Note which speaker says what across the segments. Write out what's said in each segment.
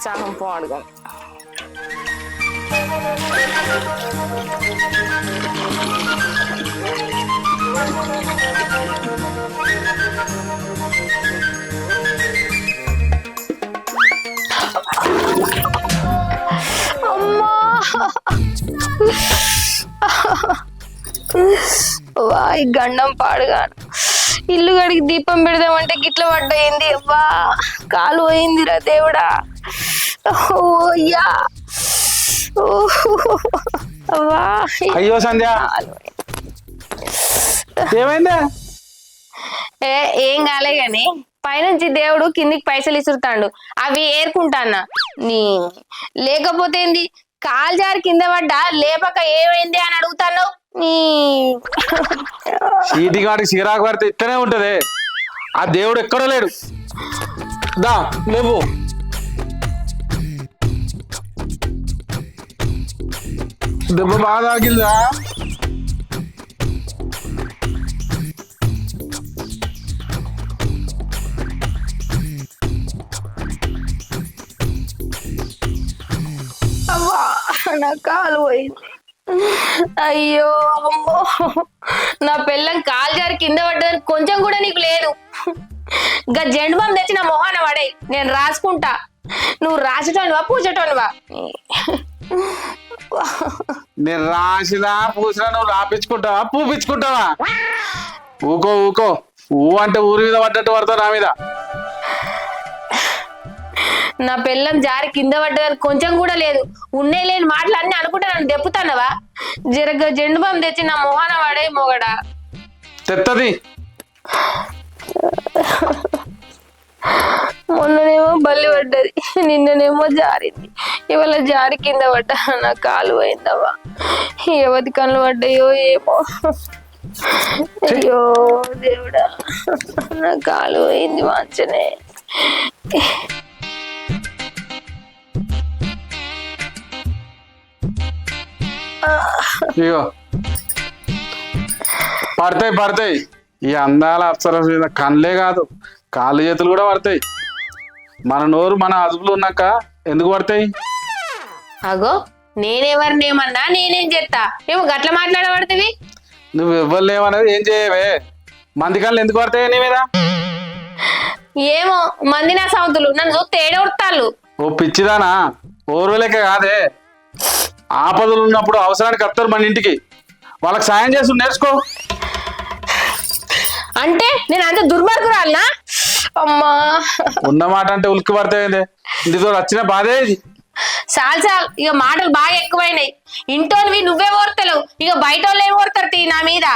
Speaker 1: సగం పాడుగా అమ్మా వాయ్ గండం పాడుగాను ఇల్లు గడికి దీపం పెడదామంటే గిట్ల పడ్డయింది. అవ్వా కాలు పోయిందిరా దేవుడా. ఓయ్యా అవ్వా.
Speaker 2: అయ్యో సంధ్య ఏమైందా?
Speaker 1: ఏం కాలే గాని పైనుంచి దేవుడు కిందికి పైసలు ఇసురుతాడు, అవి ఏరుకుంటానా నీ. లేకపోతే ఏంది కాలు జారి కింద పడ్డా లేపక ఏమైంది అని అడుగుతాను నీ.
Speaker 2: చీటిగాడికి చిరాకు పడితే ఇట్లనే ఉంటది. ఆ దేవుడు ఎక్కడో లేడు. దా లేవు. దెబ్బ బాగా తాకిందా?
Speaker 1: అవ్వా నా కాలు పోయింది. అయ్యో అమ్మో, నా పిల్లం కాలు జారి కింద పడ్డదని కొంచెం కూడా నీకు లేదు. ఇంకా జెండు బామ్ తెచ్చి నా మొహాన పడే, నేను రాసుకుంటా. నువ్వు రాసేటోనివా పూసేటోనివా?
Speaker 2: నేను రాసినా పూసినా నువ్వు రాపించుకుంటావా పూపించుకుంటావా? ఊకో ఊకో. ఊ అంటే ఊరి మీద పడ్డట్టు పడతావు నా మీద.
Speaker 1: నా పిల్లం జారి కింద పడ్డదని కొంచెం కూడా లేదు. ఉన్నే లేని మాటలు అన్ని అనుకుంటే నన్ను దెప్పుతానవా? జరగ జెండు బామ్ తెచ్చి నా మొహాన పడే మొగడా.
Speaker 2: తెత్తది.
Speaker 1: మొన్ననేమో బల్లి పడ్డది, నిన్ననేమో జారింది, ఇవాళ జారి కింద పడ్డా. నా కాలు పోయిందవ్వా. ఎవరి కళ్ళు పడ్డాయో ఏమో. అయ్యో దేవుడా, నా కాలు పోయింది మంచనే.
Speaker 2: ఇగో పడతాయి పడతాయి. ఈ అందాల అప్సరస మీద కళ్ళే కాదు కాళ్ళు చేతులు కూడా పడతాయి. మన నోరు మన అదుపులో ఉన్నాక ఎందుకు పడతాయి?
Speaker 1: అగో నేనెవరినేమన్నా నేనేం చేస్తా? ఏమో గట్ల మాట్లాడబడుతుంది.
Speaker 2: నువ్వు ఇవ్వలేమనేది ఏం చేయవే? మంది కళ్ళు ఎందుకు పడతాయి నీ మీద?
Speaker 1: ఏమో మంది నా సౌతులు నన్ను చూస్తే ఏడవడతాళ్ళు.
Speaker 2: ఓ పిచ్చిదానా, ఓర్వలేక కాదే. ఆపదలు ఉన్నప్పుడు అవసరానికి వస్తారు మన ఇంటికి. వాళ్ళకి సాయం చేసి నేర్చుకో.
Speaker 1: అంటే నేను అంత దుర్మార్గురాలనా? అమ్మా
Speaker 2: ఉన్నమాట అంటే ఉలిక్కి పడతాయిందే. నీతో వచ్చిన బాధే ఇది.
Speaker 1: చాలు చాలు, ఇక మాటలు బాగా ఎక్కువైనాయి. ఇంటోనివి నువ్వే ఓర్తలేవు, ఇక బయట వాళ్ళు ఏం ఓర్తారు తీ నా మీద.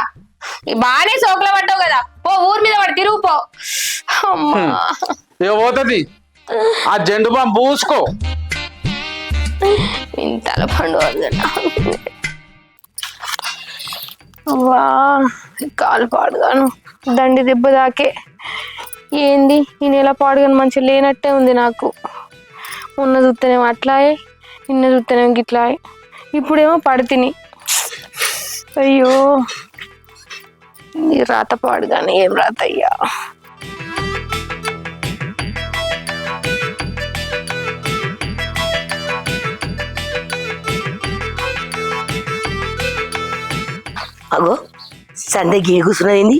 Speaker 1: బాగానే సోకులు పడ్డావు కదా, పో ఊరి మీద పడి తిరుగు పో. అమ్మా
Speaker 2: ఇక పోతుంది. ఆ జెండు బాంబు పూసుకో.
Speaker 1: ఇంతల పండు వా కాలు పాడుగాను, దండి దెబ్బ దాకే. ఏంది ఈ నెల పాడుగాను మంచిగా లేనట్టే ఉంది నాకు. ఉన్న చూస్తేనేమో అట్లాయే, నిన్న చూస్తేనేమో గిట్లాయే, ఇప్పుడేమో పడితిని. అయ్యో ఈ రాత పాడుగాను, ఏం రాత అయ్యా.
Speaker 3: అగో సంధ్యకి ఏ కూర్చున్నది?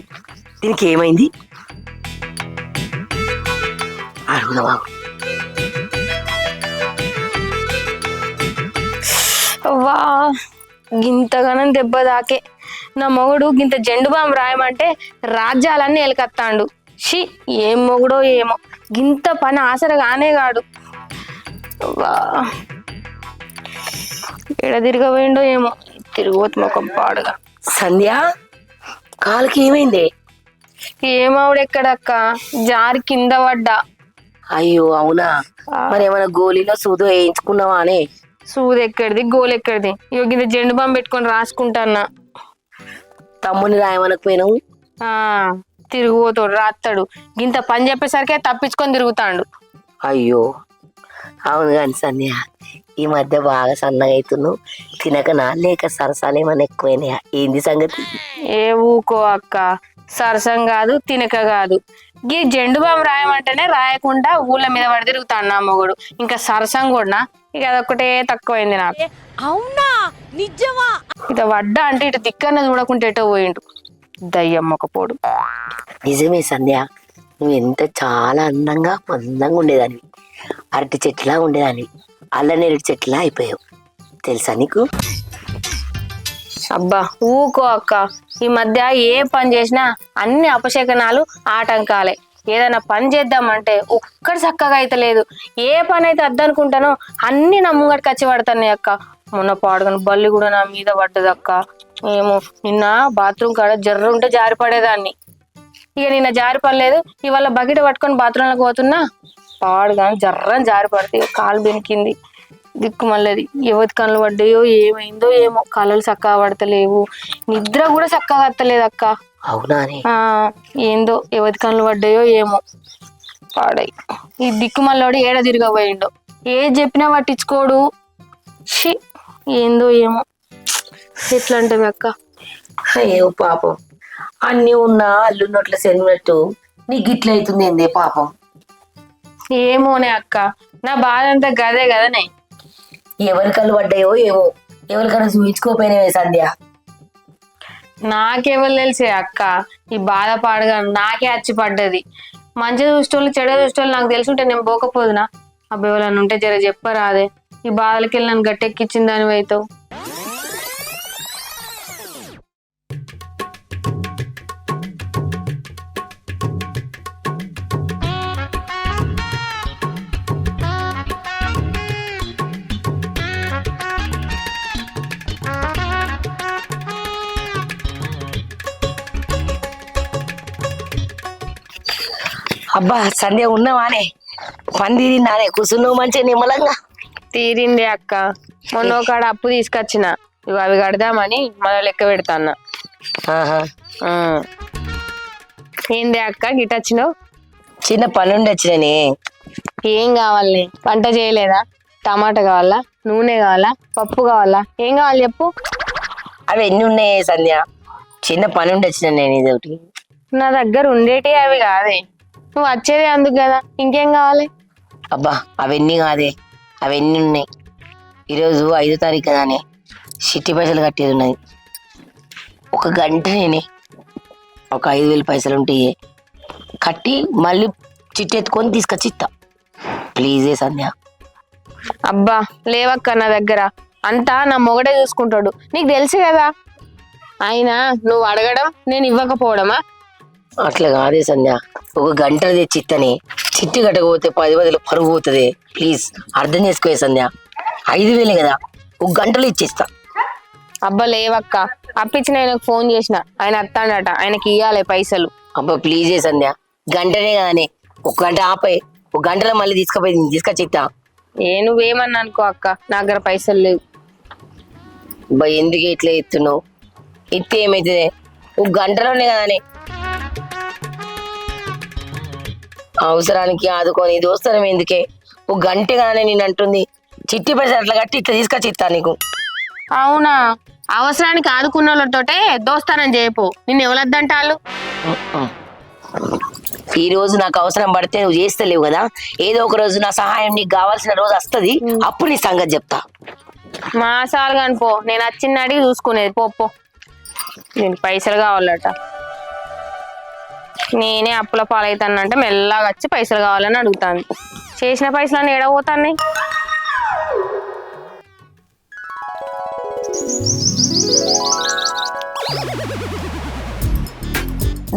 Speaker 3: దీనికి ఏమైంది అడుగుదామా?
Speaker 1: వా గింతగానం దెబ్బ దాకే. నా మొగుడు గింత జెండు బాంబు రాయమంటే రాజ్యాలన్నీ ఎలకత్తాండు. షి ఏం మొగుడో ఏమో, గింత పని ఆసరగానే కాడు. వా ఎడ తిరగబోయిండో ఏమో, తిరిగిపోతు మొఖం పాడుగా.
Speaker 3: సంధ్య కాలుకి ఏమైంది?
Speaker 1: ఏమావుడెక్కడక్క, జారి కింద పడ్డా.
Speaker 3: అయ్యో అవునా? మరి ఏమైనా గోళీలో సూదో వేయించుకున్నావా అని?
Speaker 1: సూది ఎక్కడిది గోలు ఎక్కడిది, ఇగో గింత జెండు బాంబు పెట్టుకొని రాసుకుంటాన్నా.
Speaker 3: తమ్ముని రాయమనకపోయినావు?
Speaker 1: తిరిగిపోతాడు రాస్తాడు, గింత పని చెప్పేసరికి తప్పించుకొని తిరుగుతాడు.
Speaker 3: అయ్యో అవును కానీ సంధ్య ఈ మధ్య బాగా సన్నగా అవుతున్నావు. తినకనా లేక సరసాలు ఏమైనా ఎక్కువైనాయా? ఏంది సంగతి?
Speaker 1: ఏ ఊకో అక్క, సరసం కాదు తినక కాదు. గీ జెండు బాంబు రాయమంటేనే రాయకుండా ఊళ్ళ మీద పడి తిరుగుతాడు నా మొగుడు. ఇంకా సరసం కూడా ఇక అదొక్కటే తక్కువైంది నాకు.
Speaker 4: అవునా నిజమా?
Speaker 1: ఇక వడ్డా అంటే ఇటు దిక్కన్న చూడకుంటే ఎటో పోయిండు దయ్యం మొక్కపోడు.
Speaker 3: నిజమే సంధ్య, నువ్వు ఎంత చాలా అందంగా ఉండేదానివి. అరటి చెట్టులా ఉండేదానివి, అల్లనేరేడు చెట్టులా అయిపోయావు. తెలుసా నీకు?
Speaker 1: అబ్బా ఊకో అక్క, ఈ మధ్య ఏ పని చేసినా అన్ని అపశకనాలు ఆటంకాలే. ఏదైనా పని చేద్దామంటే ఒక్కటి చక్కగా అయితే లేదు. ఏ పని అయితే అద్దనుకుంటానో అన్ని నా ముంగడికి వచ్చి పడతాయి అక్క. మొన్న పాడుగని బల్లి కూడా నా మీద పడ్డది అక్క. ఏమో నిన్న బాత్రూమ్ కాడ జర్ర ఉంటే జారి పడేదాన్ని. ఇక నిన్న జారి పడలేదు. ఇవాళ బకెట్ పట్టుకొని బాత్రూంలోకి పోతున్నా, పాడుగాని జర్రని జారి పడితే కాలు బెనికింది. దిక్కు మళ్ళీ ఎవరి కళ్ళు పడ్డాయో ఏమైందో ఏమో, కళ్ళు చక్కగా పడతలేవు, నిద్ర కూడా చక్కగా వస్తలేదు అక్క.
Speaker 3: అవునా?
Speaker 1: ఏందో ఎవరి కళ్ళు పడ్డాయో ఏమో పాడాయి. ఈ దిక్కు మళ్ళోడు ఏడ తిరగబోయిండో, ఏది చెప్పినా పట్టించుకోడు. షి ఏందో ఏమో, ఎట్లా అంటే అక్క.
Speaker 3: అయ్యో పాపం, అన్ని ఉన్నా అల్లున్నట్లు సెన్నట్టు నీకు గిట్ల అవుతుంది ఏందే పాపం.
Speaker 1: ఏమోనే అక్క, నా బాధ అంతా గదే కదనే.
Speaker 3: ఎవరి కళ్ళు పడ్డాయో ఏమో, ఎవరికన్నా చూపించుకోపోయినవే సంధ్య.
Speaker 1: నాకెవరు తెలిసే అక్క, ఈ బాధ పాడుగా నాకే వచ్చి పడ్డది. మంచి చూసేటోళ్ళు చెడు చూసేటోళ్ళు నాకు తెలుసుంటే నేను పోకపోదునా? అబ్బాయిలను ఉంటే జర చెప్పరాదే, ఈ బాధలకి వెళ్ళి నన్ను గట్టెక్కిచ్చిన దాని అవుతావు.
Speaker 3: అబ్బా సంధ్య, ఉన్నావానే? పని నానే కూర్చున్నావు మంచిగా నిమ్మలంగా.
Speaker 1: తీరింది అక్క, మొన్న కాడ అప్పు తీసుకొచ్చిన, ఇవి అవి కడదామని మళ్ళీ లెక్క పెడతాన్నా. ఏంది అక్క గిట్టొచ్చినావు?
Speaker 3: చిన్న పని ఉండి వచ్చినని.
Speaker 1: ఏం కావాలి? వంట చేయలేదా? టమాటా కావాలా, నూనె కావాలా, పప్పు కావాలా, ఏం కావాలి చెప్పు.
Speaker 3: అవి ఎన్ని ఉన్నాయి సంధ్య? చిన్న పని ఉండి వచ్చిన నేను. ఇదొకటి
Speaker 1: నా దగ్గర ఉండేటి అవి కాదే, నువ్వు వచ్చేది అందుకు కదా, ఇంకేం కావాలి?
Speaker 3: అబ్బా అవన్నీ కాదే, అవన్నీ ఉన్నాయి. ఈరోజు 5వ తారీఖు కదానే, చిట్టి పైసలు కట్టేది ఉన్నది. ఒక గంట నేనే ఒక 5,000 పైసలు ఉంటాయి కట్టి మళ్ళీ చిట్టి ఎత్తుకొని తీసుకొచ్చి ఇస్తా. ప్లీజే సంధ్య.
Speaker 1: అబ్బా లేవక్క, నా దగ్గర అంతా నా మొగడే చూసుకుంటాడు, నీకు తెలుసు కదా. అయినా నువ్వు అడగడం నేను ఇవ్వకపోవడమా?
Speaker 3: అట్లా కాదే సంధ్య, ఒక గంట తెచ్చి ఇత్తనే, చిట్టి కట్టకపోతే 10,000 పరుగు పోతుంది. ప్లీజ్ అర్థం చేసుకోవే సంధ్య. 5,000 కదా, ఒక గంటలో ఇచ్చేస్తా.
Speaker 1: అబ్బా లేవక్క, అప్పించిన ఆయనకు ఫోన్ చేసిన, ఆయన వస్తాడట, ఆయనకి ఇవ్వాలి పైసలు.
Speaker 3: అబ్బా ప్లీజే సంధ్య, గంటనే కదానే, ఒక గంట ఆపే, ఒక గంటలో మళ్ళీ తీసుకొచ్చి ఇస్తా.
Speaker 1: నువ్వేమన్నా అనుకో అక్క, నా దగ్గర పైసలు లేవు.
Speaker 3: అబ్బా ఎందుకు ఇట్లా ఎత్తున్నావు? ఇత్తే ఏమైతుంది, ఒక గంటలోనే కదానే. అవసరానికి ఆదుకొని దోస్తనం ఎందుకే, ఒక గంట కదానే నేను అంటుంది. చిట్టి పైసలు అట్లా కట్టి ఇట్లా తీసుకొచ్చి ఇస్తా నీకు.
Speaker 1: అవునా? అవసరానికి ఆదుకున్న వాళ్ళతోటే దోస్తానం చేయపో, నిన్ను ఎవరద్దంటాళ్ళు?
Speaker 3: ఈ రోజు నాకు అవసరం పడితే నువ్వు చేస్తలేవు కదా, ఏదో ఒక రోజు నా సహాయం నీకు కావాల్సిన రోజు వస్తుంది, అప్పుడు నీ సంగతి చెప్తా.
Speaker 1: మాసాలు కాని పో, నేను వచ్చిన అడిగి చూసుకునేది పో. నేను పైసలు కావాలట, నేనే అప్పుల పాలవుతానంటే మెల్లగా వచ్చి పైసలు కావాలని అడుగుతాను. చేసిన పైసలన్నీ ఎడబోతాయి.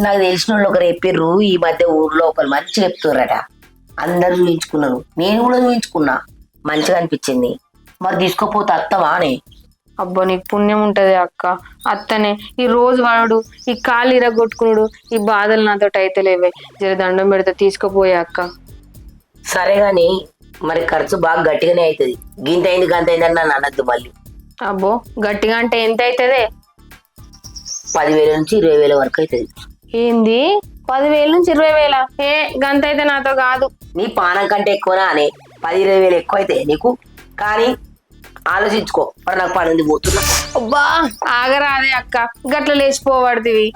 Speaker 3: నాకు తెలిసిన వాళ్ళు ఒకరు చెప్పిర్రు, ఈ మధ్య ఊర్లో ఒకరు మంచి చెప్తున్నారట. అందరు చూయించుకున్నారు, నేను కూడా చూయించుకున్నా, మంచిగా అనిపించింది. మరి తీసుకోపోతే అత్తమా అని.
Speaker 1: అబ్బా నీకు పుణ్యం ఉంటది అక్క, అత్తనే. ఈ రోజు వాడు ఈ కాళ్ళు ఇరగొట్టుకున్నాడు, ఈ బాధలు నాతో అయితే లేవే, జర దండం పెడితే తీసుకుపోయే అక్క.
Speaker 3: సరే గాని మరి ఖర్చు బాగా గట్టిగానే అవుతుంది. గింత అయింది గంత అయిందని నన్ను అనద్దు మళ్ళీ.
Speaker 1: అబ్బో గట్టిగా అంటే ఎంత అవుతుంది?
Speaker 3: 10,000 నుంచి 20,000 వరకు అవుతుంది.
Speaker 1: ఏంది 10,000 నుంచి 20,000? ఏ గంత అయితే నాతో కాదు.
Speaker 3: నీ పానం కంటే ఎక్కువనా అని 10,000-20,000 ఎక్కువ అయితే నీకు. కానీ ఆలోచించుకో, మరి నాకు పని పోతున్నా.
Speaker 1: అబ్బా ఆగరాదే అక్క, గట్ల లేచిపోబడుతుంది.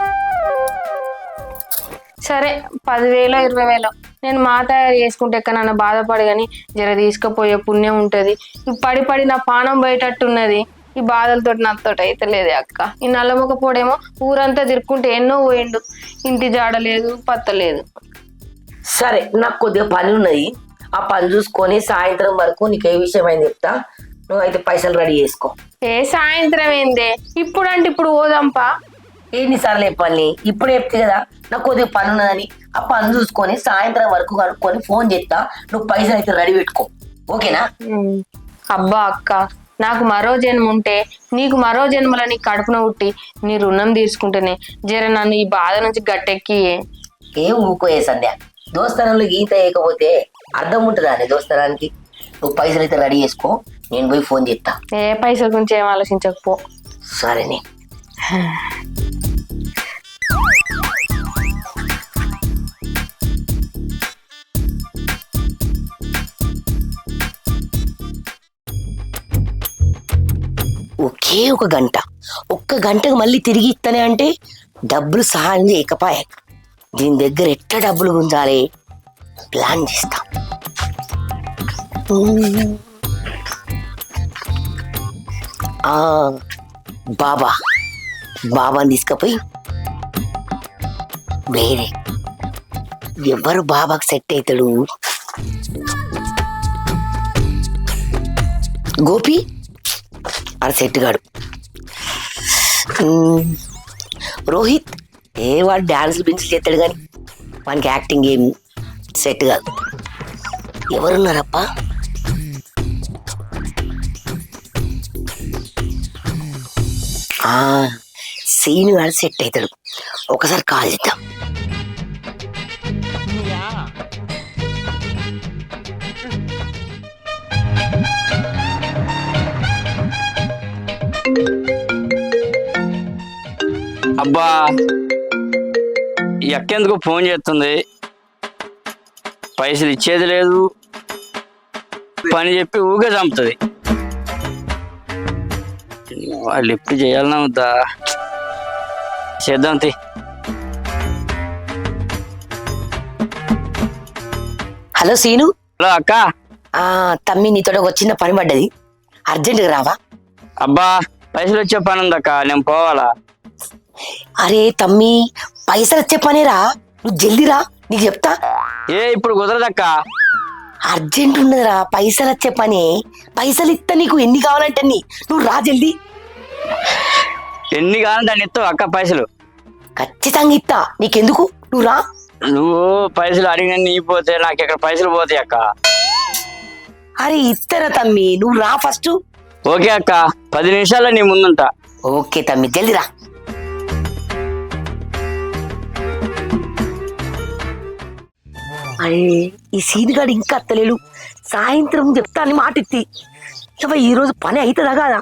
Speaker 1: సరే 10,000 20,000 నేను మా తయారు చేసుకుంటే ఎక్కడన్నా బాధపడి కానీ జర తీసుకుపోయే పుణ్యం ఉంటది. పడి పడి నా పానం బయటట్టున్నది. ఈ బాధలతో నాతోటి అయితే లేదే అక్క. ఈ నల్లమొకపోడేమో ఊరంతా తిరుక్కుంటే ఎన్నో పోయిండు, ఇంటి జాడలేదు పత్తలేదు.
Speaker 3: సరే నాకు కొద్దిగా పని ఉన్నది, ఆ పని చూసుకొని సాయంత్రం వరకు నీకు ఏ విషయం అయింది చెప్తా. నువ్వు అయితే పైసలు రెడీ చేసుకో.
Speaker 1: ఏ సాయంత్రం ఏందే, ఇప్పుడు అంటే ఇప్పుడు పోదాంపా.
Speaker 3: ఎన్నిసార్లు చెప్పాలి, ఇప్పుడు చెప్తే కదా నాకు కొద్దిగా పని ఉన్నదని. ఆ పని చూసుకొని సాయంత్రం వరకు కనుక్కొని ఫోన్ చేస్తా. నువ్వు పైసలు అయితే రెడీ పెట్టుకో, ఓకేనా?
Speaker 1: అబ్బా అక్క, నాకు మరో జన్మ ఉంటే నీకు మరో జన్మల నీ కడుపున ఉట్టి నీ రుణం తీసుకుంటేనే జర నన్ను ఈ బాధ నుంచి గట్టెక్కి.
Speaker 3: ఏం ఊకోయే సంధ్య, దోస్తనంలో గీత వేయకపోతే అర్థం ఉంటుందా అని దోస్తనానికి? నువ్వు పైసలు అయితే రెడీ చేసుకో, నేను పోయి ఫోన్ చేస్తా.
Speaker 1: ఏ పైసల గురించి ఏం ఆలోచించకపో.
Speaker 3: సరేనే. ఒకే ఒక గంట, ఒక్క గంటకు మళ్ళీ తిరిగి ఇస్తానే అంటే డబ్బులు సహాయం చేయకపాయే. దీని దగ్గర ఎట్లా డబ్బులు గుంజాలి ప్లాన్ చేస్తా. బాబాని తీసుకుపోయి వేరే ఎవరు బాబాకి సెట్ అవుతాడు? గోపి ఆడ సెట్ గాడు. రోహిత్ వాడు డాన్స్ బిన్స్ చేస్తాడు కానీ వానికి యాక్టింగ్ ఏం సెట్ కాదు. ఎవరున్నారప్ప? సీను వాడు సెట్ అవుతాడు, ఒకసారి కాల్ చేద్దాం.
Speaker 5: అబ్బా ఎక్కేందుకు ఫోన్ చేస్తుంది, పైసలు ఇచ్చేది లేదు, పని చెప్పి ఊగే చంపుతుంది. వాళ్ళు ఎప్పుడు చేయాలన్నా వద్దా? చేద్దాం తీ.
Speaker 3: Hello scene.
Speaker 5: హలో అక్క.
Speaker 3: తమ్మి నీతో ఒక చిన్న పని పడ్డది, అర్జెంటుగా రావా?
Speaker 5: అబ్బా పైసలు వచ్చే పని ఉందక్క, నేను పోవాలా?
Speaker 3: అరే తమ్మి, పైసలు వచ్చే పనేరా, నువ్వు జల్దీ రా, నీకు చెప్తా.
Speaker 5: ఇప్పుడు కుదరదక్క,
Speaker 3: అర్జెంట్ ఉన్నదిరా, పైసలు వచ్చే పని. పైసలు ఇస్తా నీకు, ఎన్ని కావాలంటే నువ్వు రా జల్దీ.
Speaker 5: ఎన్ని కావాలంటే అన్ని ఇస్తావు అక్క పైసలు?
Speaker 3: ఖచ్చితంగా ఇస్తా, నీకెందుకు, నువ్వు రా.
Speaker 5: నువ్వు పైసలు అడిగిన నీ పోతే నాకు ఇక్కడ పైసలు పోతాయి అక్క.
Speaker 3: అరే ఇస్తారా తమ్మి, నువ్వు రా ఫస్ట్.
Speaker 5: ఓకే అక్క, 10 నిమిషాల్లో నీ ముందుంటా.
Speaker 3: ఓకే తమ్మి, జల్దీ రా. అరే ఈ సీనుగాడు ఇంకా అత్తలేడు, సాయంత్రం చెప్తా అని మాట ఎత్తి. ఈరోజు పని అవుతుందా కాదా?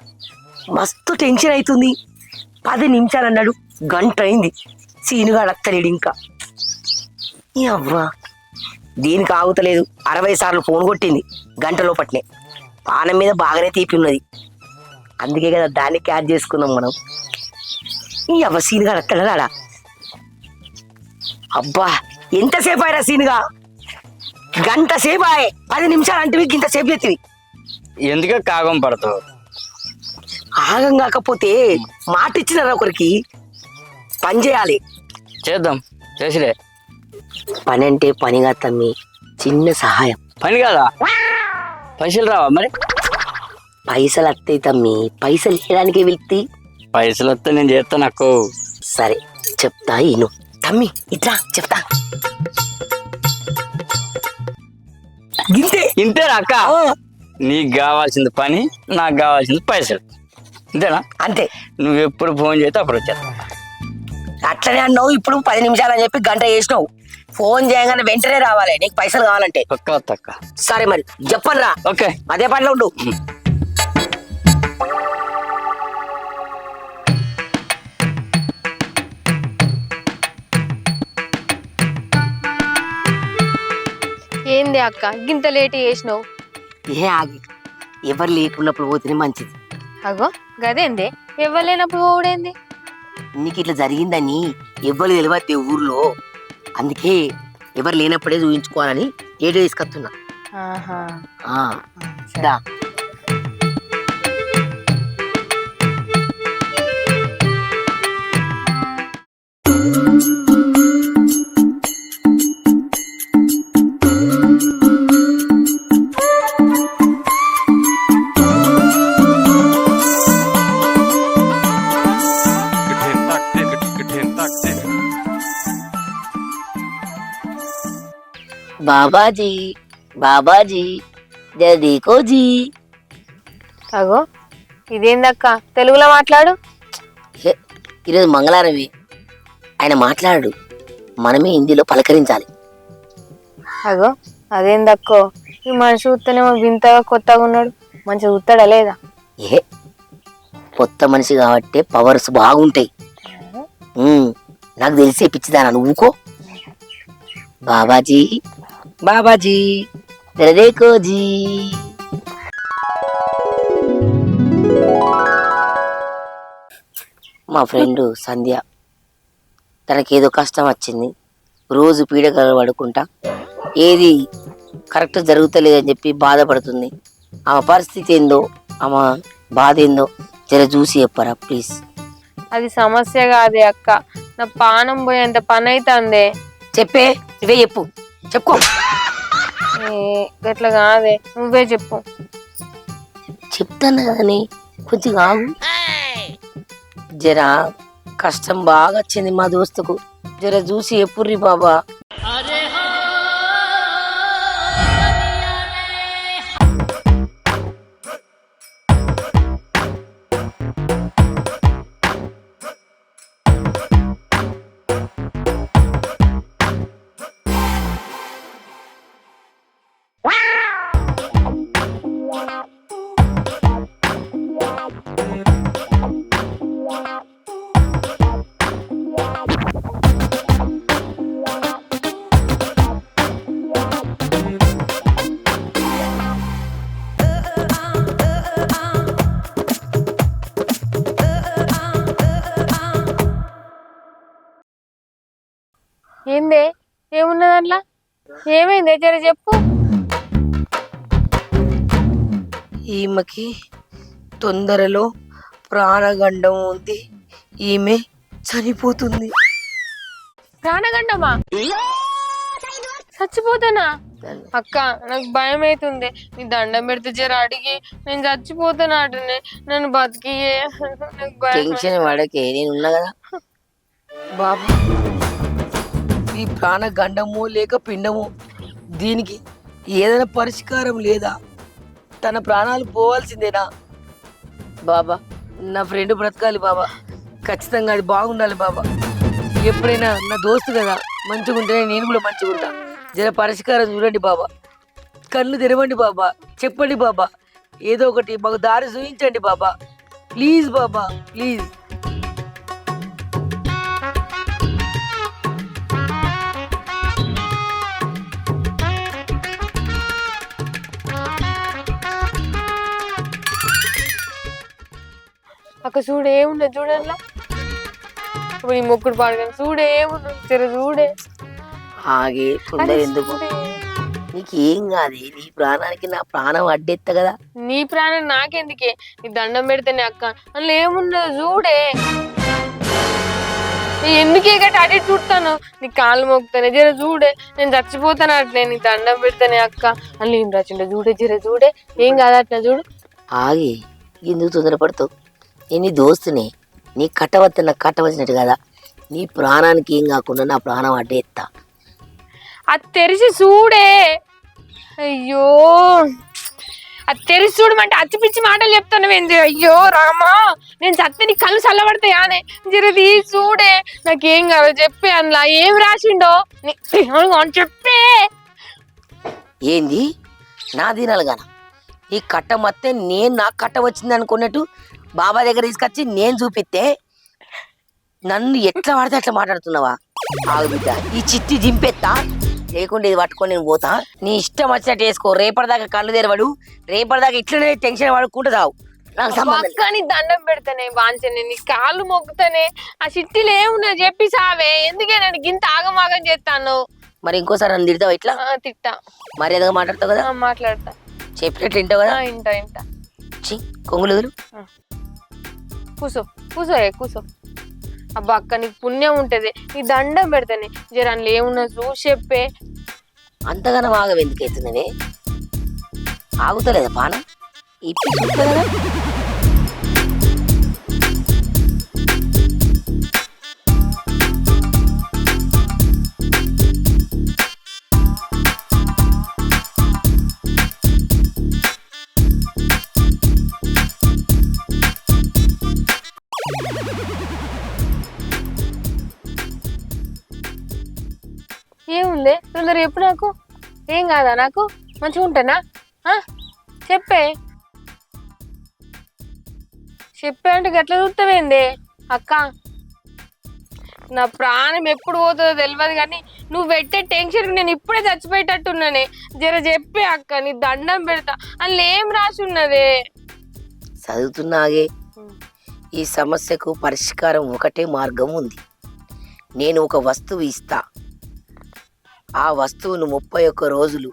Speaker 3: మస్తు టెన్షన్ అవుతుంది. 10 నిమిషాలు అన్నాడు, గంట అయింది, సీనుగాడు అత్తలేడు ఇంకా. అవ్వా దీనికి ఆగుతలేదు, 60 సార్లు ఫోన్ కొట్టింది గంట లోపట్నే. పానం మీద బాగానే తీపి ఉన్నది, అందుకే కదా దాన్ని క్యాచ్ చేసుకున్నాం మనం. అవ్వ సీనుగాడు అత్తలేడా? అబ్బా ఎంతసేపు అయినా సీనుగా, గంట సేపు ఆయే, 10 నిమిషాలు అంటే ఇంతసేపు ఎత్తివి.
Speaker 5: ఎందుకు కాగం పడతావు?
Speaker 3: ఆగం కాకపోతే మాట ఇచ్చినారా ఒకరికి, పని చేయాలి.
Speaker 5: చేద్దాం, చేసిరే.
Speaker 3: పని అంటే పనిగా తమ్మి, చిన్న సహాయం.
Speaker 5: పని కాదా? పైసలు రావా మరి?
Speaker 3: పైసలు వస్తాయి తమ్మి, పైసలు వేయడానికి వెళ్తే.
Speaker 5: పైసలు వస్తే నేను చేస్తా నాకు.
Speaker 3: సరే చెప్తా ఈను. తమ్మి ఇట్లా చెప్తా.
Speaker 5: ఇంతేనా అక్క? నీకు కావాల్సింది పని, నాకు కావాల్సింది పైసలు, అంతేనా?
Speaker 3: అంతే.
Speaker 5: నువ్వు ఎప్పుడు ఫోన్ చేస్తే అప్పుడు వచ్చేస్తా.
Speaker 3: అట్లనే అన్నావు, ఇప్పుడు 10 నిమిషాలు అని చెప్పి గంట చేసినావు. ఫోన్ చేయగానే వెంటనే రావాలి నీకు పైసలు కావాలంటే.
Speaker 5: తక్క.
Speaker 3: సరే మరి చెప్పను రా.
Speaker 5: ఓకే,
Speaker 3: అదే పనిలో ఉండు.
Speaker 1: ఏంది అక్క గింత లేట్ చేసినావు?
Speaker 3: ఆగి, ఎవరు లేకున్నప్పుడు పోతేనే మంచిది.
Speaker 1: అగో గదేంది, ఎవరు లేనప్పుడు పోవుడేంది?
Speaker 3: నీకు ఇట్లా జరిగిందని ఎవ్వరు తెలియదు ఊర్లో. అందుకే ఎవరు లేనప్పుడే చూపించుకోవాలని ఏడు తీసుకొస్తున్నా.
Speaker 1: ఆహా
Speaker 3: ఆ, దా. బాబాజీ బాబాజీ జర దేకో జీ.
Speaker 1: అగో ఇదేందక్క తెలుగులో మాట్లాడు.
Speaker 3: హే, ఈరోజు మంగళవారమే, ఆయన మాట్లాడు, మనమే హిందీలో పలకరించాలి.
Speaker 1: అగో అదేందక్కో ఈ మనిషి ఉత్తనేమో వింతగా కొత్తగా ఉన్నాడు, మంచిగా ఉత్తాడా లేదా?
Speaker 3: ఏ కొత్త మనిషి కాబట్టి పవర్స్ బాగుంటాయి. నాకు తెలిసే పిచ్చిదానా నువ్వుకో. బాబాజీ బాబాజీ జర దేకో జీ. మా ఫ్రెండ్ సంధ్య, తనకేదో కష్టం వచ్చింది, రోజు పీడకలు పడుకుంటా ఏది కరెక్ట్ జరుగుతలేదని చెప్పి బాధపడుతుంది. ఆమె పరిస్థితి ఏందో, ఆమె బాధ ఏందో జర చూసి చెప్పరా ప్లీజ్.
Speaker 1: అది సమస్య కాదే అక్క, నా పానం పోయేంత పని అవుతుందే.
Speaker 3: చెప్పే, ఇవే చెప్పు, చెప్పుకో.
Speaker 1: గట్లా కాదే, నువ్వే చెప్పు.
Speaker 3: చెప్తాను కదని కొంచెం ఆగు. జర కష్టం బాగా వచ్చింది మా దోస్తుకు, జర చూసి ఎప్పుర్రి బాబా.
Speaker 1: ఏందే ఏమున్నది అట్లా, ఏమైందే జర చెప్పు.
Speaker 3: ఈమెకి తొందరలో ప్రాణగండం ఉంది, ఈమె చనిపోతుంది.
Speaker 1: ప్రాణగండమా? చచ్చిపోతానా? అక్క నాకు భయం అవుతుంది, నీ దండం పెడితే జర అడిగి నేను చచ్చిపోతాను అటనే, నన్ను బతికియే. నాకు భయం.
Speaker 3: టెన్షన్ పడకే, నేను ఉన్నా కదా బాబు. ఈ ప్రాణగండము లేక పిండము, దీనికి ఏదైనా పరిష్కారం లేదా? తన ప్రాణాలు పోవాల్సిందేనా? బాబా, నా ఫ్రెండ్ బ్రతకాలి బాబా, ఖచ్చితంగా అది బాగుండాలి బాబా. ఎప్పుడైనా నా దోస్తు కదా, మంచిగా ఉంటేనే నేను కూడా మంచిగా ఉంటా. జర పరిష్కారం చూడండి బాబా, కళ్ళు తెరవండి బాబా, చెప్పండి బాబా, ఏదో ఒకటి మాకు దారి చూపించండి బాబా, ప్లీజ్ బాబా ప్లీజ్.
Speaker 1: అక్క చూడు ఏముండదు, చూడల్లా ఇప్పుడు నీ మొక్కుడు పాడగాను చూడు ఏముండదు, జర చూడే.
Speaker 3: ఆగే తొందర ఎందుకు? నీకు ఏం కాదే, నీ ప్రాణానికి నా ప్రాణం అడ్డెత్త కదా.
Speaker 1: నీ ప్రాణం నాకెందుకే, నీ దండం పెడితేనే అక్క, అందులో ఏముండదు చూడే. ఎందుకే గట్టి అటు ఇటు చూస్తాను, నీ కాళ్ళు మోగుతానే, జర చూడే, నేను చచ్చిపోతాను అట్లే, నీ దండం పెడితేనే అక్క, అందులో ఏం రాచిండే చూడే, జర చూడే, ఏం కాదు అట్లా చూడు.
Speaker 3: ఆగే ఎందుకు తొందరపడతావు? నేను నీ దోస్తుని, నీ కట్టవద్ద నాకు కట్టవచ్చినట్టు కదా. నీ ప్రాణానికి ఏం కాకుండా నా ప్రాణం అడ్డెత్తా.
Speaker 1: అది తెరిచి చూడే. అయ్యో అది తెరిచి చూడమంటే అచ్చి పిచ్చి మాటలు చెప్తాను. అయ్యో రామా, నేను చస్తే నీ కళ్ళు చల్లబడతాయా అనే, జర తీసి చూడే, నాకేం కాదు చెప్పే, అందులో ఏం రాసిండో చెప్పే.
Speaker 3: ఏంది నా దినాలు గాన? ఈ కట్ట మొత్తే నేను నాకు కట్ట వచ్చింది అనుకున్నట్టు బాబా దగ్గర తీసుకొచ్చి నేను చూపిస్తే నన్ను ఎట్లా పడితే అట్లా మాట్లాడుతున్నావా? ఆగు బిడ్డ, ఈ చిట్టి దింపెత్తా, లేకుండా ఇది పట్టుకొని నేను పోతా. నీ ఇష్టం వచ్చినట్టు వేసుకో, రేపటిదాకా కళ్ళు తెరవడు, రేపటిదాకా ఇట్లనే టెన్షన్ పడుకుంటూ రావు. నాకు సంబంధం లేదు.
Speaker 1: అక్క నీ దండం పెడతానే వాంచనే నీ కాళ్ళు మొక్కుతానే ఆ చిట్టీలు ఏమున్నా చెప్పి సావే ఎందుకే నేను గింత ఆగమాగం చేస్తాను
Speaker 3: మరి ఇంకోసారి నన్ను తిడతావు ఇట్లా
Speaker 1: తిట్టా
Speaker 3: మర్యాదగా మాట్లాడతావు కదా
Speaker 1: మాట్లాడతా
Speaker 3: చెప్పినట్టు వింటావు కదా
Speaker 1: ఇంటా ఇంటా
Speaker 3: ఛీ, కొంగులు వదులు.
Speaker 1: కూసో కూసో అబ్బా అక్క నీకు పుణ్యం ఉంటది నీ దండం పెడతానే జర అందులో ఏమున్నా చూసి చెప్పే
Speaker 3: అంతగానో ఆగం ఎందుకు అవుతున్నవే ఆగుతలేదా పానం ఇప్పుడు చూస్తా కదా
Speaker 1: ఏముంది తొందర చెప్పు నాకు ఏం కాదా నాకు మంచిగా ఉంటానా చెప్పే అంటే గట్ల చూస్తావేంది అక్క నా ప్రాణం ఎప్పుడు పోతుందో తెలియదు కానీ నువ్వు పెట్టే టెన్షన్ నేను ఇప్పుడే చచ్చిపోయేటట్టున్నానే జర చెప్పే అక్క నీ దండం పెడతా అందులో ఏం రాసి ఉన్నదే
Speaker 3: చదువుతున్నాగే ఈ సమస్యకు పరిష్కారం ఒకటే మార్గం ఉంది నేను ఒక వస్తువు ఇస్తా ఆ వస్తువును 31 రోజులు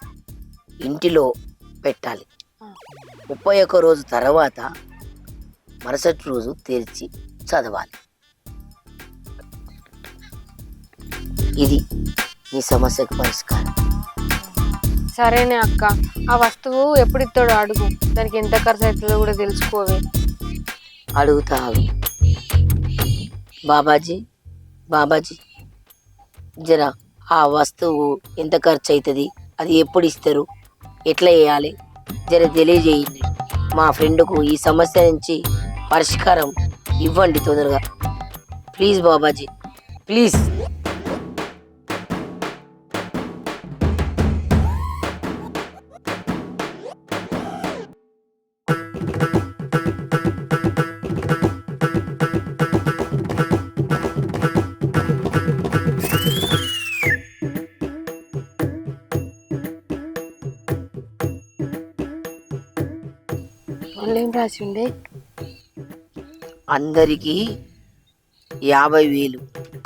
Speaker 3: ఇంటిలో పెట్టాలి 31 రోజు తర్వాత మరుసటి రోజు తెరిచి చదవాలి ఇది నీ సమస్యకు పరిష్కారం
Speaker 1: సరేనే అక్క ఆ వస్తువు ఎప్పుడు ఇస్తాడో అడుగు దానికి ఎంత ఖర్చు అవుతుందో కూడా తెలుసుకోవే
Speaker 3: అడుగుతావు బాబాజీ జరా ఆ వస్తువు ఎంత ఖర్చు అవుతుంది అది ఎప్పుడు ఇస్తారు ఎట్లా చేయాలి జర తెలియజేయండి మా ఫ్రెండ్కు ఈ సమస్య నుంచి పరిష్కారం ఇవ్వండి తొందరగా ప్లీజ్ బాబాజీ ప్లీజ్
Speaker 1: ఏం రాసి ఉండే
Speaker 3: అందరికీ 50,000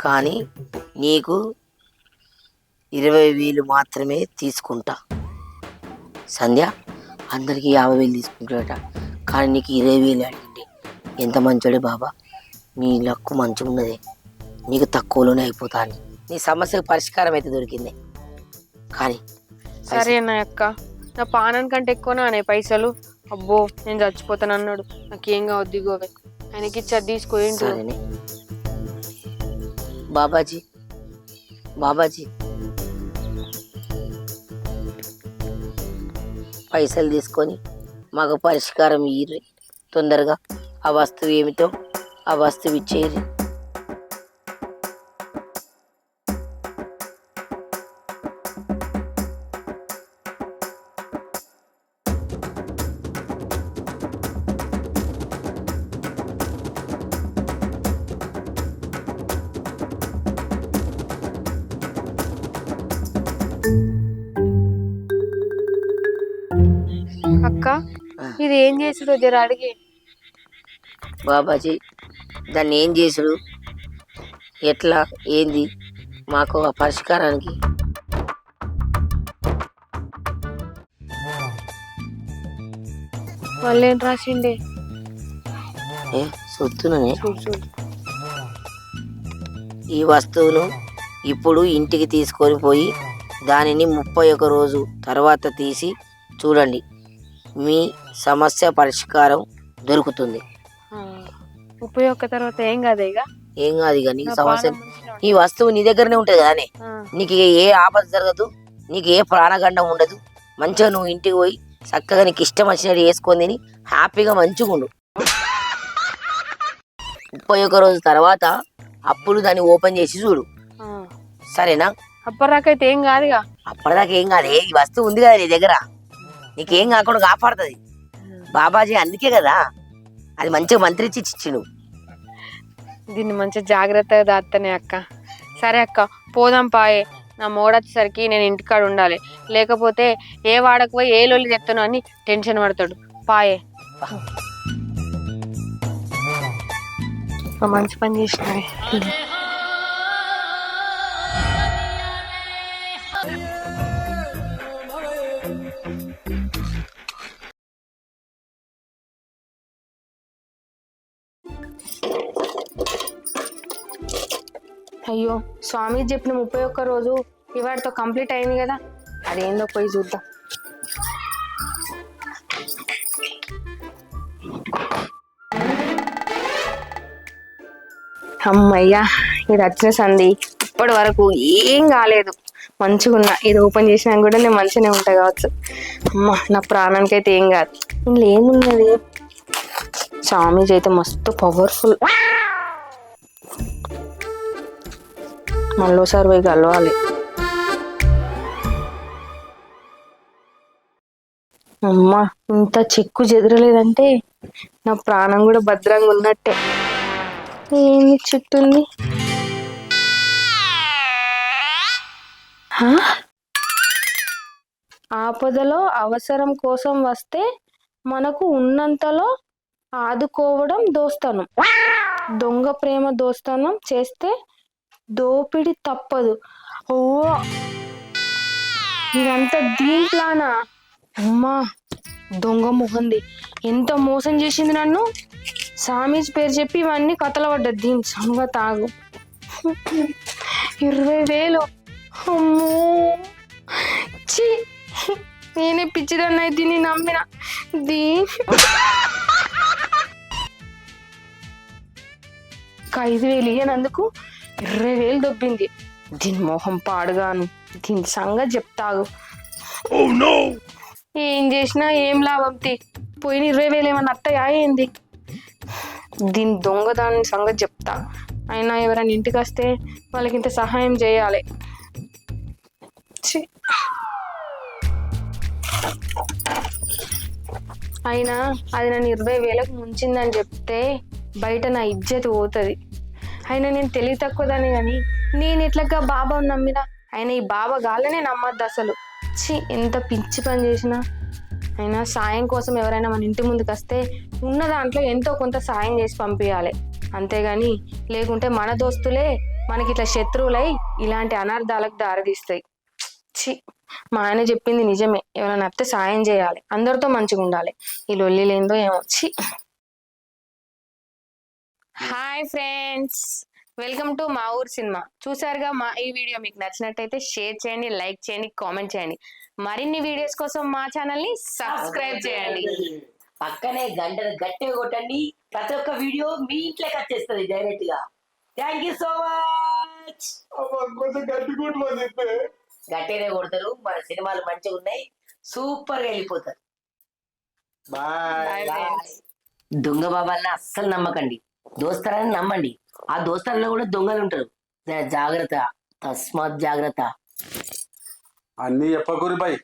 Speaker 3: కానీ నీకు 20,000 మాత్రమే తీసుకుంటా సంధ్య అందరికీ 50,000 తీసుకుంటాడట కానీ నీకు 20,000 అడిగింది ఎంత మంచోడే బాబా నీ లక్కు మంచిగా ఉన్నదే నీకు తక్కువలోనే అయిపోతాను నీ సమస్యకు పరిష్కారం అయితే దొరికింది కానీ
Speaker 1: సరేనా అక్క నా పానం కంటే ఎక్కువనా అనే పైసలు అబ్బో నేను చచ్చిపోతాను అన్నాడు నాకేం కావద్దు గోవే ఆయనకి ఇచ్చేది తీసుకోండి
Speaker 3: సరేనే బాబాజీ పైసలు తీసుకొని మాకు పరిష్కారం ఇయ్యి తొందరగా ఆ వస్తువు ఏమిటో ఆ వస్తువు ఇచ్చేయి
Speaker 1: అక్క ఇది ఏం చేసుడో జర అడిగి
Speaker 3: బాబాజీ దాన్ని ఏం చేసుడు ఎట్లా ఏంది మాకు ఆ పరిష్కారానికి
Speaker 1: మళ్ళీ ఏం రాసిండే
Speaker 3: చూస్తున్నానే
Speaker 1: చూడు
Speaker 3: ఈ వస్తువును ఇప్పుడు ఇంటికి తీసుకొని పోయి దానిని 31 రోజు తర్వాత తీసి చూడండి మీ సమస్య పరిష్కారం దొరుకుతుంది
Speaker 1: 31 తర్వాత ఏం కాదు ఇక
Speaker 3: ఏం కాదు ఇక నీకు సమస్య ఈ వస్తువు నీ దగ్గరనే ఉంటుంది కదానే నీకు ఏ ఆపద జరగదు నీకు ఏ ప్రాణగండం ఉండదు మంచిగా నువ్వు ఇంటికి పోయి చక్కగా నీకు ఇష్టం వచ్చినట్టు వేసుకొని తిని హ్యాపీగా మంచిగా ఉండు 31 రోజు తర్వాత అప్పుడు దాన్ని ఓపెన్ చేసి చూడు సరేనా
Speaker 1: అప్పటిదాకైతే ఏం కాదుగా
Speaker 3: అప్పటిదాకా ఏం కాదు ఈ వస్తువు ఉంది కదా నీ దగ్గర నీకేం కాకుండా కాపాడుతుంది బాబాజీ అందుకే కదా అది మంచిగా మంత్రిచ్చి ఇచ్చిండు
Speaker 1: దీన్ని మంచిగా జాగ్రత్తగా దాత్తనే అక్క సరే అక్క పోదాం పాయే నా మోడొచ్చేసరికి నేను ఇంటికాడ ఉండాలి లేకపోతే ఏ వాడకపోయి ఏ లొల్లి చెప్తానో అని టెన్షన్ పడతాడు పాయే ఒక మంచి పని చేసినాయి. అయ్యో, స్వామి చెప్పిన 31 రోజు ఇవాటితో కంప్లీట్ అయింది కదా, అదేందో పోయి చూద్దాం. అమ్మయ్యా, ఇది వచ్చిన సంధి ఇప్పటి వరకు ఏం కాలేదు, మంచిగా ఉన్నా. ఇది ఓపెన్ చేసినా కూడా నేను మంచిగానే ఉంటా కావచ్చు. అమ్మ, నా ప్రాణానికి అయితే ఏం కాదు. ఇందులో ఏమున్నది? స్వామీజీ అయితే మస్తు పవర్ఫుల్. మళ్ళీసారి పోయి కలవాలి. అమ్మా, ఇంత చెక్కు చెదరలేదంటే నా ప్రాణం కూడా భద్రంగా ఉన్నట్టే. ఏంది చుట్టుంది? ఆపదలో అవసరం కోసం వస్తే మనకు ఉన్నంతలో ఆదుకోవడం దోస్తనం. దొంగ ప్రేమ దోస్తనం చేస్తే దోపిడి తప్పదు. ఓ, ఇదంతా దీంట్లానా? అమ్మా, దొంగ మొహంది ఎంత మోసం చేసింది నన్ను. సామీజ్ పేరు చెప్పి ఇవన్నీ కథలు పడ్డది. దీని సంగతి ఆగు. 20,000. అమ్మో, ఛీ, నేనే పిచ్చిదన్న దీన్ని నమ్మిన. ఒక 5,000 ఇయ్యనందుకు 20,000 దొబ్బింది. దీని మొహం పాడుగాను. దీని సంగతి చెప్తాగు. ఏం చేసినా ఏం లాభం తీ. పోయిన 20,000 ఏమన్నా అత్తయ్యా ఏంది? దీని దొంగదాని సంగతి చెప్తా. అయినా ఎవరైనా ఇంటికి వస్తే వాళ్ళకి ఇంత సహాయం చేయాలి. అయినా అది నన్ను 20,000కు ముంచిందని చెప్తే బయట నా ఇజ్జత్ పోతుంది. అయినా నేను తెలివి తక్కువదాన్ని కానీ నేను ఎట్లాగా బాబాను నమ్మినా. అయినా ఈ బాబా గాళ్ళనే నమ్మద్దు అసలు. ఎంత పిచ్చి పని చేసినా. అయినా సాయం కోసం ఎవరైనా మన ఇంటి ముందుకు వస్తే ఉన్న దాంట్లో ఎంతో కొంత సాయం చేసి పంపించాలి. అంతేగాని లేకుంటే మన దోస్తులే మనకి ఇట్లా శత్రువులై ఇలాంటి అనర్థాలకు దారితీస్తాయి. మా ఆయన చెప్పింది నిజమే. ఎవరైనా వస్తే సాయం చేయాలి, అందరితో మంచిగా ఉండాలి. ఈ లొల్లి లేందో ఏమో. హాయ్ ఫ్రెండ్స్, వెల్కమ్ టు మా ఊరు సినిమా. చూసారుగా, మా ఈ వీడియో మీకు నచ్చినట్టయితే షేర్ చేయండి, లైక్ చేయండి, కామెంట్ చేయండి. మరిన్ని వీడియోస్ కోసం మా ఛానల్ ని సబ్స్క్రైబ్ చేయండి.
Speaker 3: పక్కనే గంటను గట్టిగా కొట్టండి. ప్రతి ఒక్క వీడియో మీ ఇంట్లోకి వచ్చేస్తుంది డైరెక్ట్ గా. Thank you so much. గట్టిగానే కొడతారు. మన సినిమాలు మంచిగా ఉన్నాయి, సూపర్ గా వెళ్ళిపోతారు. దొంగ బాబాల్ని అస్సలు నమ్మకండి, దోస్తారని నమ్మండి. ఆ దోస్తాలలో కూడా దొంగలు ఉంటారు. జాగ్రత్త, తస్మాత్ జాగ్రత్త.
Speaker 2: అన్ని చెప్పకూరి బాయ్.